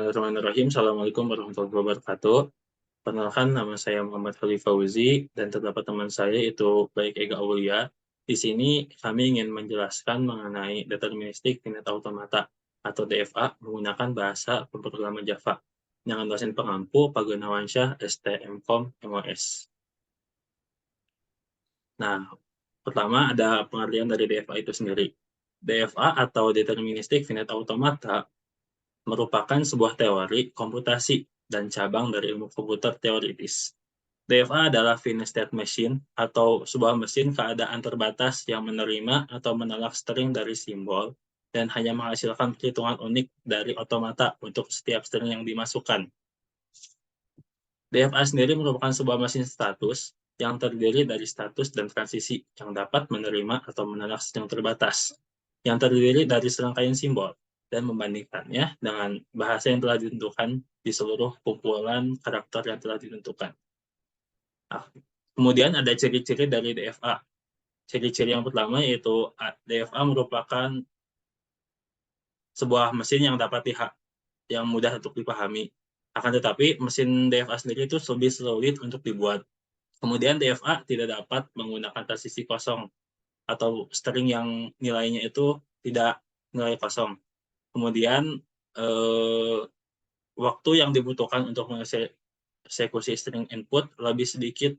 Bismillahirrahmanirrahim. Assalamualaikum warahmatullahi wabarakatuh. Perkenalkan, nama saya Muhammad Khalif Fauzi, dan terdapat teman saya itu Baik Ega Aulia. Di sini kami ingin menjelaskan mengenai deterministik finite automata atau DFA menggunakan bahasa pemrograman Java dengan dosen pengampu Pak Gunawansyah STMkom MOS. Nah, pertama ada pengertian dari DFA itu sendiri. DFA atau deterministik finite automata merupakan sebuah teori komputasi dan cabang dari ilmu komputer teoritis. DFA adalah finite state machine atau sebuah mesin keadaan terbatas yang menerima atau menolak string dari simbol dan hanya menghasilkan perhitungan unik dari otomata untuk setiap string yang dimasukkan. DFA sendiri merupakan sebuah mesin status yang terdiri dari status dan transisi yang dapat menerima atau menolak string terbatas, yang terdiri dari serangkaian simbol dan membandingkannya dengan bahasa yang telah ditentukan di seluruh kumpulan karakter yang telah ditentukan. Nah, kemudian ada ciri-ciri dari DFA. Ciri-ciri yang pertama yaitu DFA merupakan sebuah mesin yang yang mudah untuk dipahami. Akan tetapi mesin DFA sendiri itu lebih sulit untuk dibuat. Kemudian DFA tidak dapat menggunakan transisi kosong atau string yang nilainya itu tidak nilai kosong. Kemudian waktu yang dibutuhkan untuk mengeksekusi string input lebih sedikit,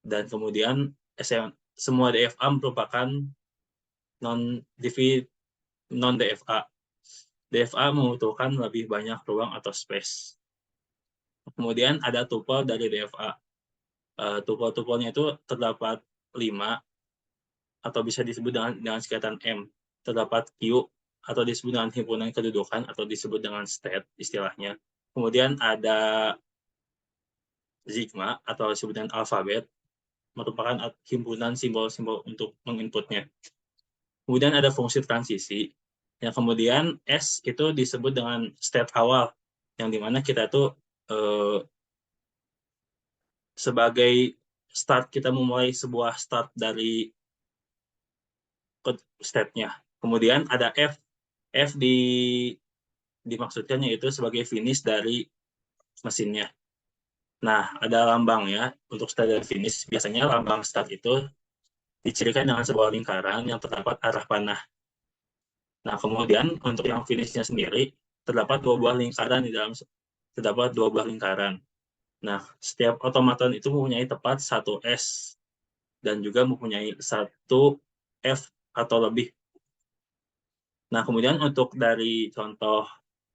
dan kemudian semua DFA merupakan non-DFA. DFA membutuhkan lebih banyak ruang atau space. Kemudian ada tuple dari DFA. Tuple-tuplenya itu terdapat 5 atau bisa disebut dengan singkatan M. Terdapat Q atau disebut dengan himpunan kedudukan atau disebut dengan state istilahnya. Kemudian ada sigma atau disebut dengan alfabet, merupakan himpunan simbol-simbol untuk menginputnya. Kemudian ada fungsi transisi, yang kemudian S itu disebut dengan state awal, yang dimana kita tuh sebagai start, kita memulai sebuah start dari state-nya. Kemudian ada F. F dimaksudkan yaitu sebagai finish dari mesinnya. Nah, ada lambang ya untuk start dan finish. Biasanya lambang start itu dicirikan dengan sebuah lingkaran yang terdapat arah panah. Nah, kemudian untuk yang finishnya sendiri terdapat dua buah lingkaran. Nah, setiap otomaton itu mempunyai tepat satu S dan juga mempunyai satu F atau lebih. Nah, kemudian untuk dari contoh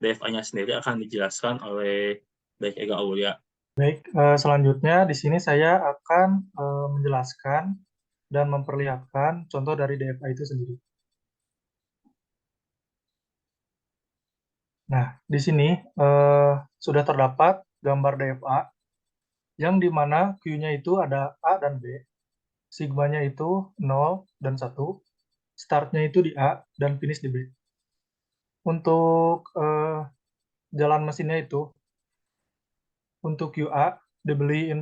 DFA-nya sendiri akan dijelaskan oleh Baik Ega Aulia. Baik, selanjutnya di sini saya akan menjelaskan dan memperlihatkan contoh dari DFA itu sendiri. Nah, di sini sudah terdapat gambar DFA yang di mana Q-nya itu ada A dan B, sigmanya itu 0 dan 1, startnya itu di A dan finish di B. Untuk jalan mesinnya itu, untuk QA diberi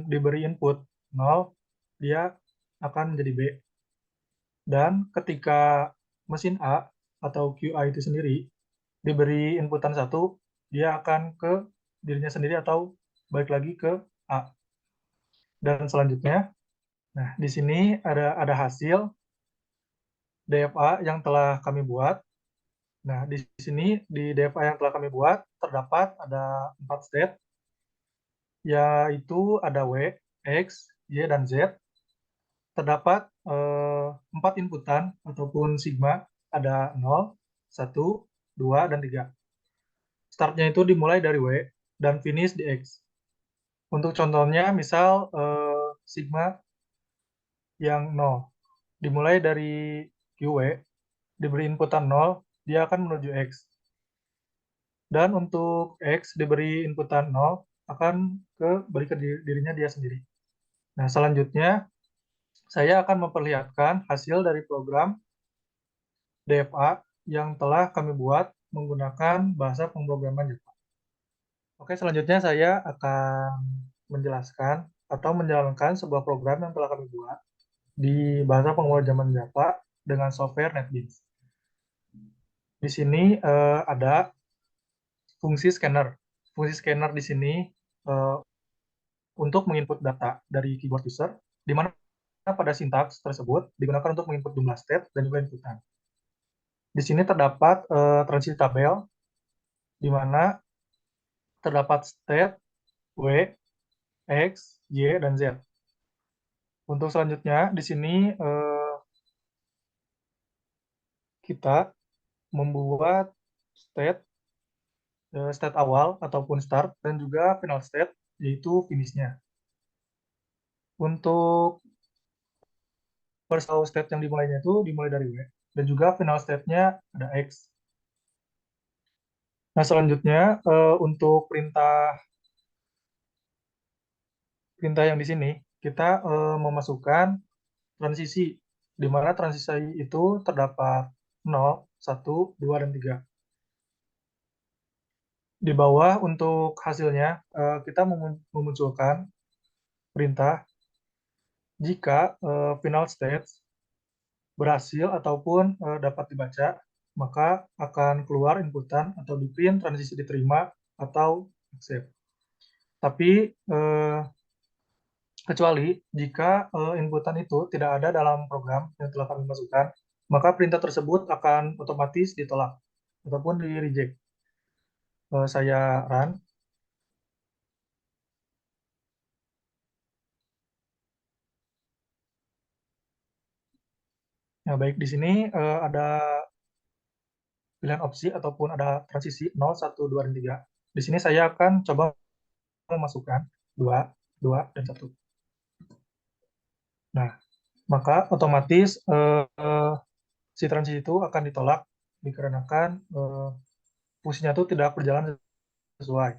input 0, dia akan menjadi B. Dan ketika mesin A atau QA itu sendiri diberi inputan 1, dia akan ke dirinya sendiri atau balik lagi ke A. Dan selanjutnya, nah di sini ada hasil DFA yang telah kami buat. Nah, di sini di DFA yang telah kami buat terdapat ada 4 state, yaitu ada W, X, Y, dan Z. Terdapat 4 inputan ataupun sigma, ada 0, 1, 2, dan 3. Startnya itu dimulai dari W dan finish di X. Untuk contohnya, misal sigma yang 0, dimulai dari QW, diberi inputan 0, dia akan menuju X. Dan untuk X diberi inputan 0, akan balik ke dirinya dia sendiri. Nah, selanjutnya, saya akan memperlihatkan hasil dari program DFA yang telah kami buat menggunakan bahasa pemrograman Java. Oke, selanjutnya saya akan menjelaskan atau menjalankan sebuah program yang telah kami buat di bahasa pemrograman Java dengan software NetBeans. Di sini ada fungsi scanner. Fungsi scanner di sini untuk menginput data dari keyboard user, di mana pada sintaks tersebut digunakan untuk menginput jumlah state dan juga inputan. Di sini terdapat transisi tabel, di mana terdapat state, W, X, Y, dan Z. Untuk selanjutnya, di sini kita membuat state awal ataupun start, dan juga final state, yaitu finishnya. Untuk first state yang dimulainya itu dimulai dari W, dan juga final state-nya ada X. Nah, selanjutnya untuk perintah yang di sini, kita memasukkan transisi, di mana transisi itu terdapat 0, 1, 2, dan 3. Di bawah untuk hasilnya, kita memunculkan perintah jika final state berhasil ataupun dapat dibaca, maka akan keluar inputan atau di print transisi diterima atau accept. Tapi kecuali jika inputan itu tidak ada dalam program yang telah kami masukkan, maka perintah tersebut akan otomatis ditolak ataupun di-reject. Saya run. Nah, baik, di sini ada pilihan opsi ataupun ada transisi 0, 1, 2, dan 3. Di sini saya akan coba memasukkan 2, 2, dan 1. Nah, maka otomatis si transisi itu akan ditolak dikarenakan fungsinya itu tidak berjalan sesuai.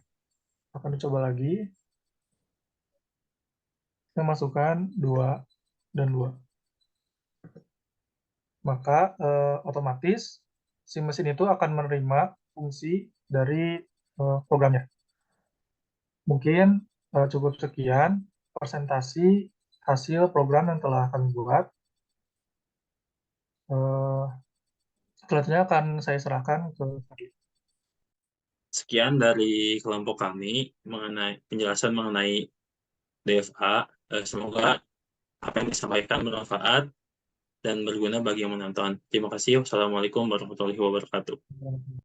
Akan dicoba lagi. Saya masukkan 2 dan 2. Maka otomatis si mesin itu akan menerima fungsi dari programnya. Mungkin cukup sekian presentasi hasil program yang telah kami buat. Selanjutnya akan saya serahkan ke Fadli. Sekian dari kelompok kami mengenai penjelasan mengenai DFA. Semoga apa yang disampaikan bermanfaat dan berguna bagi yang menonton. Terima kasih. Wassalamualaikum warahmatullahi wabarakatuh.